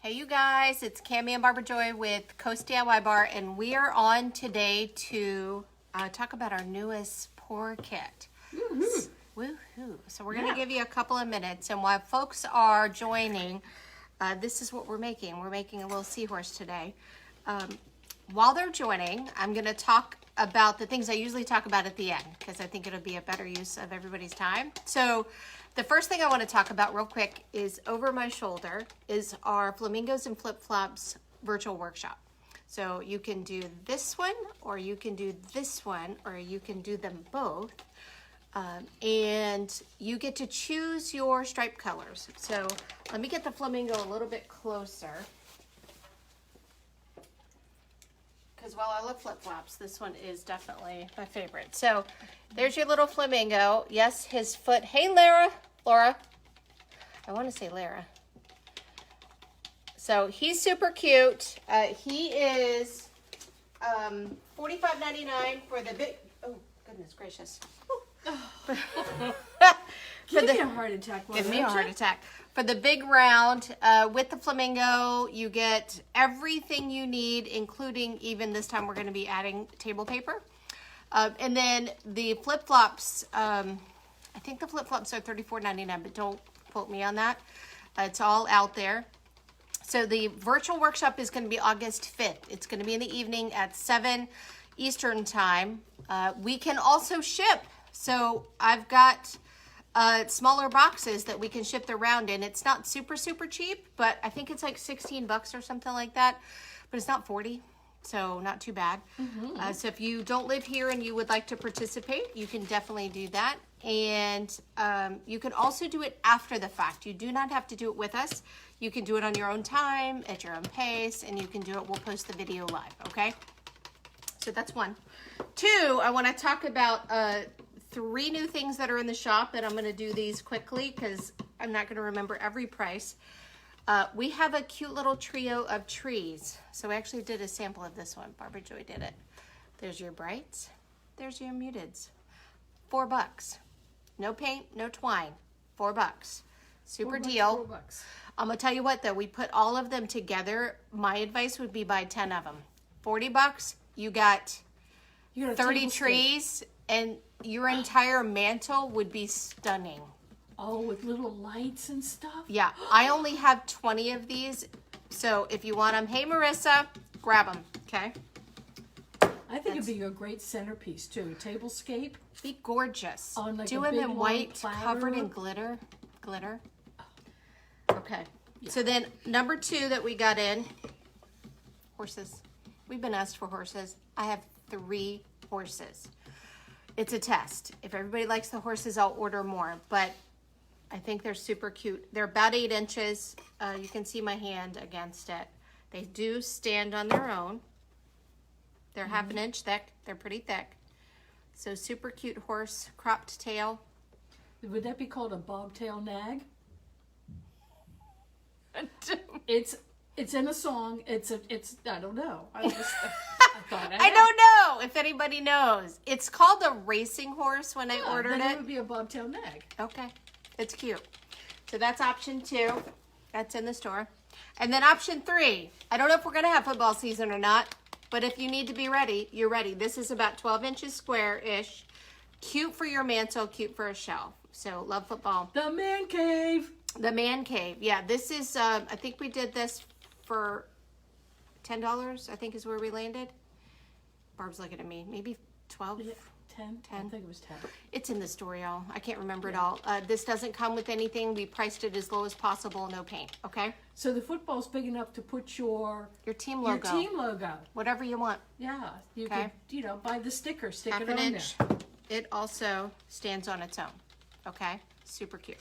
Hey you guys, it's Cammie and Barbara Joy with Coast DIY Bar, and we are on today to talk about our newest pour kit. Woohoo! Woohoo! So we're going to give you a couple of minutes, and while folks are joining, this is what we're making. We're making a little Seahorse today. While they're joining, I'm going to talk about the things I usually talk about at the end, because I think it'll be a better use of everybody's time. So the first thing I want to talk about real quick is over my shoulder is our Flamingos and Flip-Flops virtual workshop. So you can do this one, or you can do this one, or you can do them both. And you get to choose your stripe colors. So let me get the flamingo a little bit closer. Because while I love flip-flops, this one is definitely my favorite. So there's your little flamingo. Yes, his foot. Hey, Laura. I want to say Lara. So he's super cute. He is $45.99 for the big. Oh goodness gracious! Give me a heart attack. Give me a heart attack. For the big round, with the flamingo, you get everything you need, including even this time we're going to be adding table paper. And then the flip-flops, I think the flip-flops are $34.99, but don't quote me on that. It's all out there. So the virtual workshop is going to be August 5th. It's going to be in the evening at 7 Eastern time. We can also ship. So I've got smaller boxes that we can ship the round in. It's not super cheap, but I think it's like 16 bucks or something like that, but it's not 40, so not too bad. So if you don't live here and you would like to participate, you can definitely do that. And you can also do it after the fact. You do not have to do it with us. You can do it on your own time, at your own pace, and you can do it. We'll post the video live, okay? So that's one. Two, I want to talk about 3 new things that are in the shop, and I'm going to do these quickly because I'm not going to remember every price. We have a cute little trio of trees. So I actually did a sample of this one. Barbara Joy did it. There's your brights. There's your muteds. $4. No paint, no twine. $4. Super deal. $4. I'm going to tell you what, though. We put all of them together. My advice would be buy 10 of them. $40. You got 30 trees, and your entire mantle would be stunning. Oh, with little lights and stuff? Yeah, I only have 20 of these, so if you want them, hey Marissa, grab them, okay? I think it'd be a great centerpiece too. Tablescape. Be gorgeous. On like do a them big in long white, platter. covered in glitter. Okay, so then number 2 that we got in, horses. We've been asked for horses. I have 3 horses. It's a test. If everybody likes the horses, I'll order more, but I think they're super cute. They're about 8 inches. You can see my hand against it. They do stand on their own. They're half an inch thick. They're pretty thick. So super cute horse, cropped tail. Would that be called a bobtail nag? It's in a song. It's I don't know. I thought I don't know if anybody knows. It's called a racing horse when I ordered then it. It would be a bobtail nag. Okay, it's cute. So that's option 2. That's in the store. And then option 3. I don't know if we're going to have football season or not, but if you need to be ready, you're ready. This is about 12 inches square-ish. Cute for your mantle, cute for a shelf. So love football. The man cave. The man cave. Yeah, this is, I think we did this for $10, I think is where we landed. Barb's looking at me. Maybe 12? Yeah, 10? I think it was 10. It's in the store, y'all. I can't remember it all. This doesn't come with anything. We priced it as low as possible. No paint, okay? So the football's big enough to put your team logo. Your team logo. Whatever you want. Yeah. You Okay. could, buy the sticker, stick Half it an on inch. there. It also stands on its own. Okay? Super cute.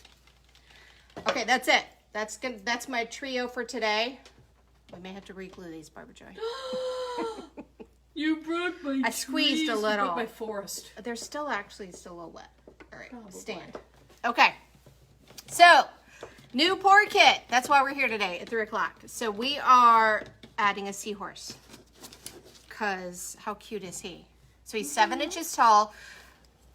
Okay, that's it. That's good. That's my trio for today. We may have to re-glue these, Barbara Joy. You broke my I squeezed trees. a little. You broke my forest. They're still actually still a little wet. All right, Probably. stand. Okay. So, new pour kit. That's why we're here today at 3 o'clock. So we are adding a seahorse. Because how cute is he? So he's 7 inches tall.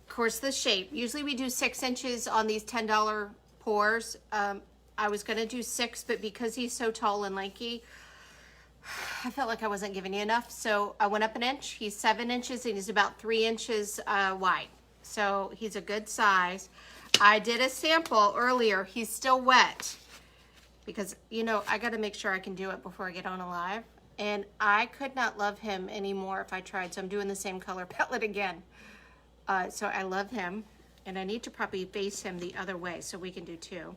Of course, the shape. Usually we do 6 inches on these $10 pours. I was gonna do 6, but because he's so tall and lanky, I felt like I wasn't giving you enough. So I went up an inch. He's 7 inches and he's about 3 inches wide. So he's a good size. I did a sample earlier. He's still wet because, you know, I got to make sure I can do it before I get on a live. And I could not love him anymore if I tried. So I'm doing the same color palette again. So I love him. And I need to probably face him the other way so we can do 2.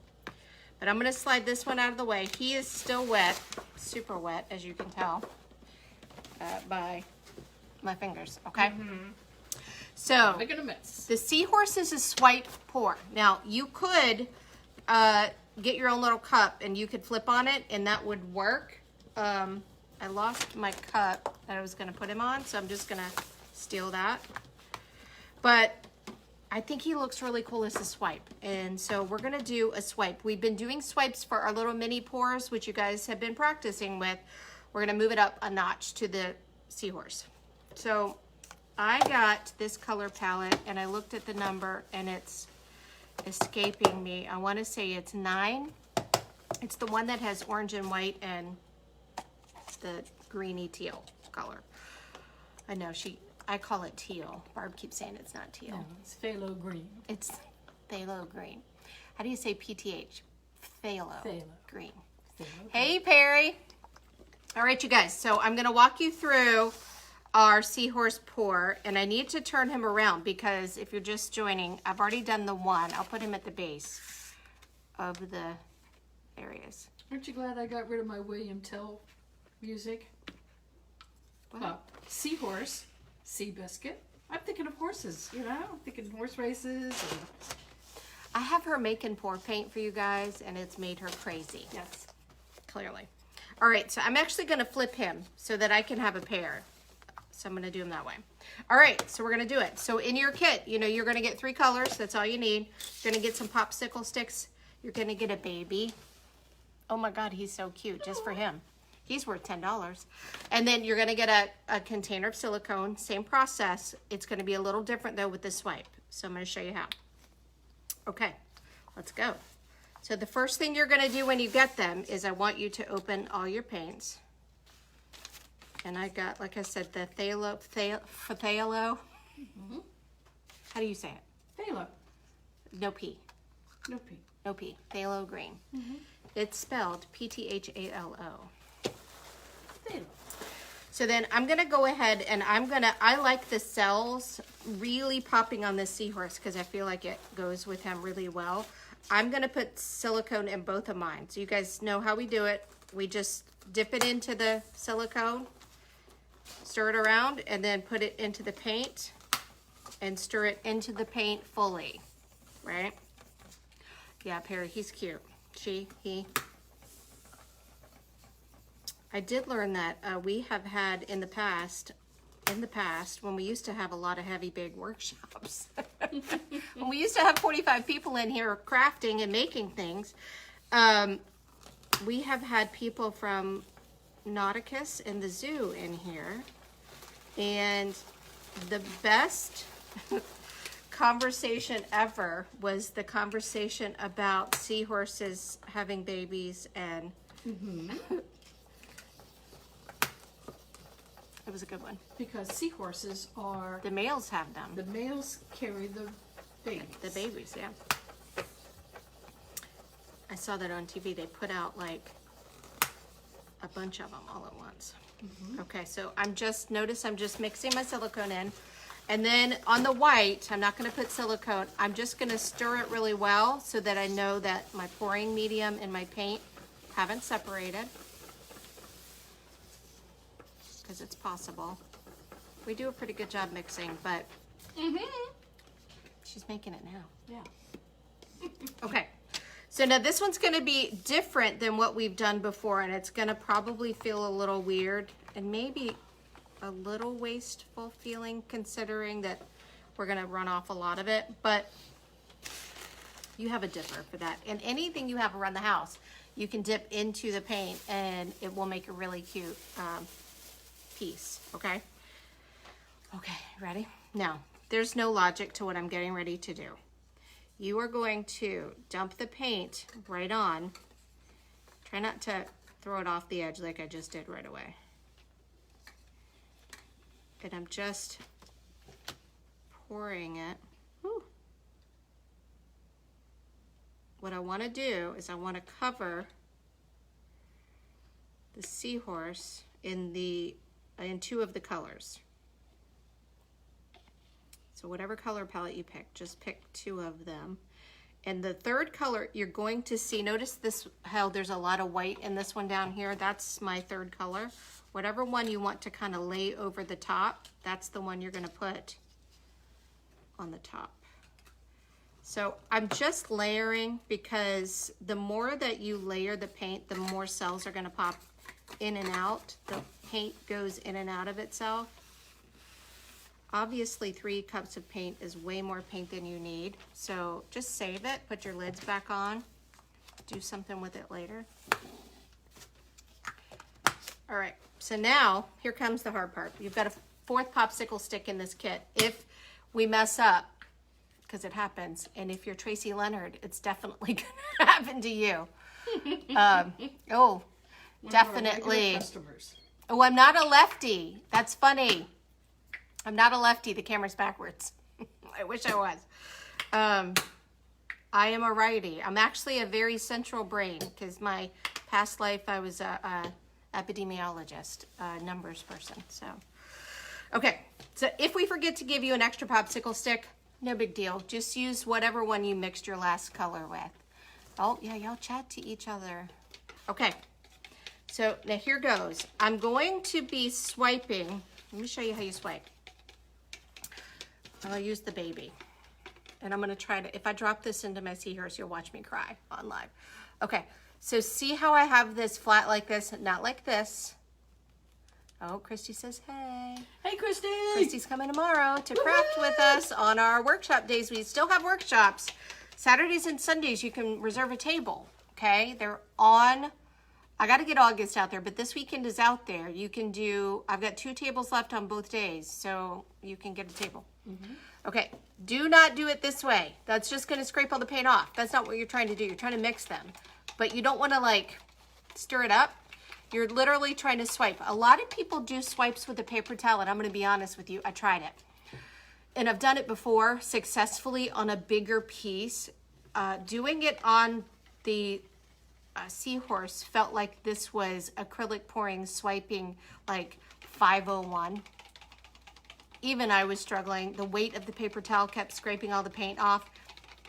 But I'm going to slide this one out of the way. He is still wet, super wet, as you can tell by my fingers, okay? So Making a mess. the Seahorse is a swipe pour. Now, you could get your own little cup and you could flip on it and that would work. I lost my cup that I was going to put him on, so I'm just going to steal that. But I think he looks really cool as a swipe. And so we're going to do a swipe. We've been doing swipes for our little mini pours, which you guys have been practicing with. We're going to move it up a notch to the Seahorse. So I got this color palette and I looked at the number and it's escaping me. I want to say it's 9. It's the one that has orange and white and the greeny teal color. I know I call it teal. Barb keeps saying it's not teal. No, it's phthalo green. It's phthalo green. How do you say PTH? Phthalo green. Phthalo Hey, Perry. All right, you guys. So I'm going to walk you through our Seahorse pour, and I need to turn him around because if you're just joining, I've already done the one. I'll put him at the base of the areas. Aren't you glad I got rid of my William Tell music? What? Well, Seahorse, Seabiscuit. I'm thinking of horses, you know? I'm thinking horse races. And... I have her making pour paint for you guys, and it's made her crazy. Yes. Clearly. All right, so I'm actually going to flip him so that I can have a pair. So I'm going to do them that way. All right, so we're going to do it. So in your kit, you know, you're going to get 3 colors. That's all you need. You're going to get some popsicle sticks. You're going to get a baby. Oh my God, he's so cute, just for him. He's worth $10. And then you're going to get a container of silicone. Same process. It's going to be a little different, though, with the swipe. So I'm going to show you how. Okay, let's go. So the first thing you're going to do when you get them is I want you to open all your paints. And I got, like I said, the phthalo. How do you say it? Phthalo. No P. No P. No P. Phthalo green. It's spelled P-T-H-A-L-O. Phthalo. So then I'm going to go ahead and I like the cells really popping on this Seahorse because I feel like it goes with him really well. I'm going to put silicone in both of mine. So you guys know how we do it. We just dip it into the silicone, stir it around, and then put it into the paint and stir it into the paint fully, right? Yeah, Perry, he's cute. He. I did learn that we have had in the past, when we used to have a lot of heavy, big workshops, when we used to have 45 people in here crafting and making things, we have had people from Nauticus and the zoo in here, and the best conversation ever was the conversation about seahorses having babies and it was a good one. Because seahorses are... The males have them. The males carry the babies. The babies, yeah. I saw that on TV. They put out like a bunch of them all at once. Okay, so I'm just mixing my silicone in. And then on the white, I'm not going to put silicone. I'm just going to stir it really well so that I know that my pouring medium and my paint haven't separated. Because it's possible. We do a pretty good job mixing, but she's making it now. Yeah. Okay. So now this one's going to be different than what we've done before, and it's going to probably feel a little weird and maybe a little wasteful feeling considering that we're going to run off a lot of it, but you have a dipper for that. And anything you have around the house, you can dip into the paint and it will make a really cute piece, okay? Okay, ready? Now, there's no logic to what I'm getting ready to do. You are going to dump the paint right on Try not to throw it off the edge like I just did right away. And I'm just pouring it. Whew. What I want to do is I want to cover the Seahorse in two of the colors. So whatever color palette you pick, just pick two of them. And the third color you're going to see, notice this, how there's a lot of white in this one down here. That's my third color. Whatever one you want to kind of lay over the top, that's the one you're going to put on the top. So I'm just layering, because the more that you layer the paint, the more cells are going to pop in and out. The paint goes in and out of itself. Obviously 3 cups of paint is way more paint than you need. So just save it, put your lids back on, do something with it later. All right, so now here comes the hard part. You've got a 4th popsicle stick in this kit. If we mess up, because it happens, and if you're Tracy Leonard, it's definitely gonna happen to you. Definitely. Oh, I'm not a lefty. That's funny. I'm not a lefty. The camera's backwards. I wish I was. I am a righty. I'm actually a very central brain, because my past life I was a epidemiologist, numbers person. So, okay. So if we forget to give you an extra popsicle stick, no big deal. Just use whatever one you mixed your last color with. Oh yeah, y'all chat to each other. Okay. So now here goes. I'm going to be swiping. Let me show you how you swipe. I'll use the baby. And I'm gonna try to, if I drop this into my Seahorse, you'll watch me cry on live. Okay, so see how I have this flat like this, not like this. Oh, Christy says, hey. Hey, Christy. Christy's coming tomorrow to craft with us on our workshop days. We still have workshops. Saturdays and Sundays, you can reserve a table, okay? They're on, I gotta get August out there, but this weekend is out there. You can do, I've got 2 tables left on both days, so you can get a table. Okay, do not do it this way. That's just gonna scrape all the paint off. That's not what you're trying to do. You're trying to mix them. But you don't wanna like stir it up. You're literally trying to swipe. A lot of people do swipes with a paper towel, and I'm gonna be honest with you, I tried it. And I've done it before successfully on a bigger piece. Doing it on the Seahorse felt like this was acrylic pouring, swiping like 501. Even I was struggling. The weight of the paper towel kept scraping all the paint off.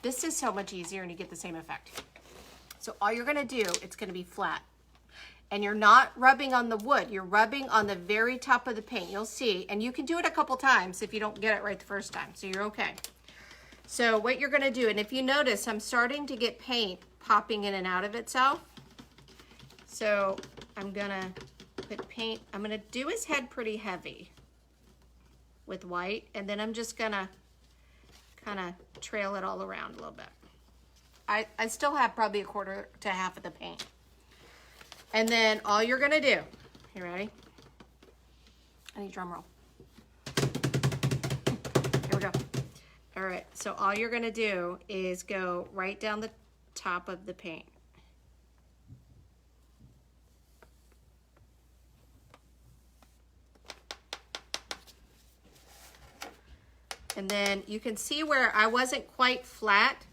This is so much easier and you get the same effect. So all you're gonna do, it's gonna be flat. And you're not rubbing on the wood, you're rubbing on the very top of the paint. You'll see, and you can do it a couple times if you don't get it right the first time, so you're okay. So what you're gonna do, and if you notice, I'm starting to get paint popping in and out of itself. So I'm gonna put paint, I'm gonna do his head pretty heavy with white, and then I'm just gonna kind of trail it all around a little bit. I still have probably 1/4 to half of the paint. And then all you're gonna do, you ready? I need a drum roll. Here we go. All right, so all you're gonna do is go right down the top of the paint. And then you can see where I wasn't quite flat.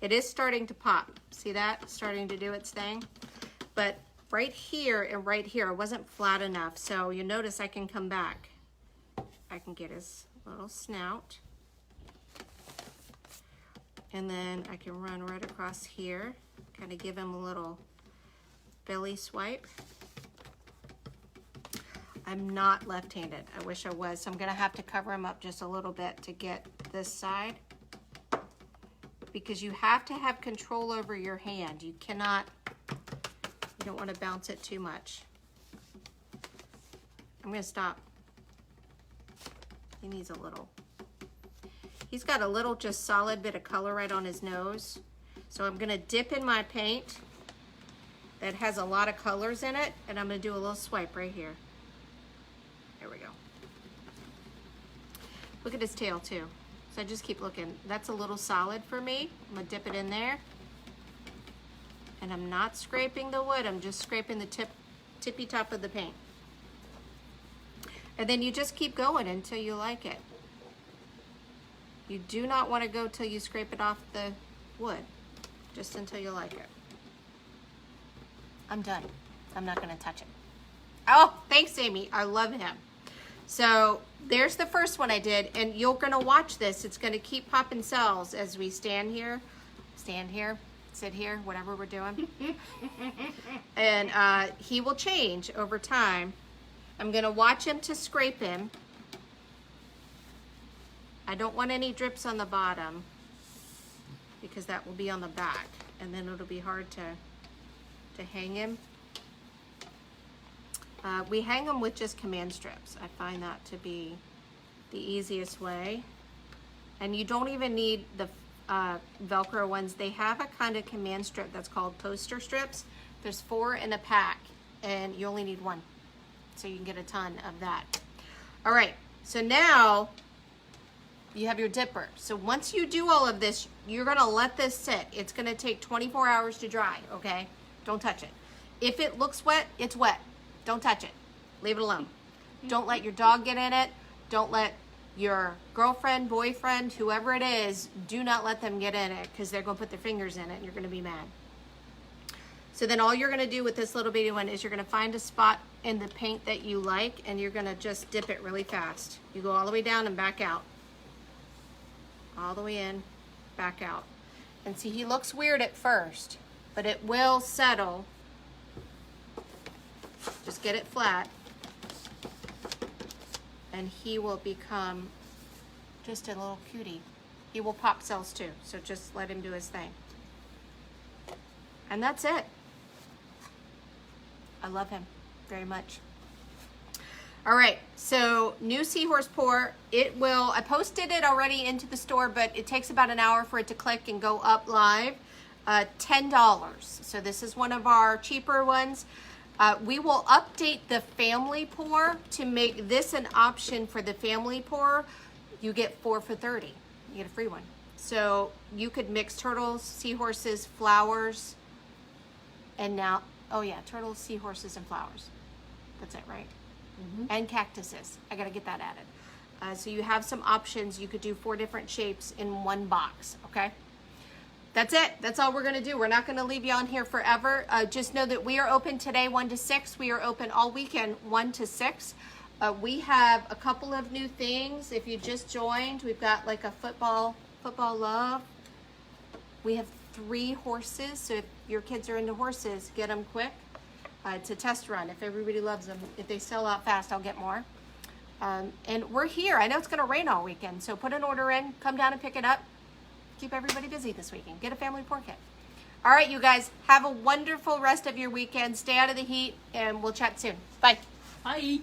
It is starting to pop. See that? It's starting to do its thing. But right here and right here, I wasn't flat enough. So you notice I can come back. I can get his little snout. And then I can run right across here. Kind of give him a little belly swipe. I'm not left-handed. I wish I was. So I'm gonna have to cover him up just a little bit to get this side, because you have to have control over your hand. You cannot, you don't want to bounce it too much. I'm gonna stop. He needs a little. He's got a little just solid bit of color right on his nose. So I'm gonna dip in my paint that has a lot of colors in it, and I'm gonna do a little swipe right here. There we go. Look at his tail too. So I just keep looking. That's a little solid for me. I'm gonna dip it in there. And I'm not scraping the wood, I'm just scraping the tippy top of the paint. And then you just keep going until you like it. You do not want to go till you scrape it off the wood, just until you like it. I'm done. I'm not going to touch it. Oh, thanks, Amy. I love him. So there's the first one I did, and you're going to watch this. It's going to keep popping cells as we stand here, sit here, whatever we're doing. And he will change over time. I'm going to watch him to scrape him. I don't want any drips on the bottom because that will be on the back, and then it'll be hard to hang him. We hang them with just command strips. I find that to be the easiest way. And you don't even need the Velcro ones. They have a kind of command strip that's called poster strips. There's 4 in a pack, and you only need 1. So you can get a ton of that. All right, so now you have your dipper. So once you do all of this, you're gonna let this sit. It's gonna take 24 hours to dry, okay? Don't touch it. If it looks wet, it's wet. Don't touch it. Leave it alone. Don't let your dog get in it. Don't let your girlfriend, boyfriend, whoever it is, do not let them get in it because they're gonna put their fingers in it and you're gonna be mad. So then all you're gonna do with this little bitty one is you're gonna find a spot in the paint that you like and you're gonna just dip it really fast. You go all the way down and back out. All the way in, back out. And see, he looks weird at first, but it will settle. Just get it flat. And he will become just a little cutie. He will pop cells too, so just let him do his thing. And that's it. I love him very much. All right, so new Seahorse pour. It will, I posted it already into the store, but it takes about an hour for it to click and go up live. $10. So this is one of our cheaper ones. We will update the family pour to make this an option for the family pour. You get 4 for $30. You get a free one. So you could mix turtles, seahorses, flowers, and now, oh yeah, turtles, seahorses, and flowers. That's it, right? Mm-hmm. And cactuses. I gotta get that added. So you have some options. You could do 4 different shapes in one box, okay? That's it. That's all we're going to do. We're not going to leave you on here forever. Just know that we are open today 1 to 6. We are open all weekend 1 to 6. We have a couple of new things. If you just joined, we've got like a football love. We have 3 horses. So if your kids are into horses, get them quick. It's a test run. If everybody loves them, if they sell out fast, I'll get more. And we're here. I know it's going to rain all weekend. So put an order in. Come down and pick it up. Keep everybody busy this weekend. Get a family pour kit. All right, you guys, have a wonderful rest of your weekend. Stay out of the heat, and we'll chat soon. Bye. Bye.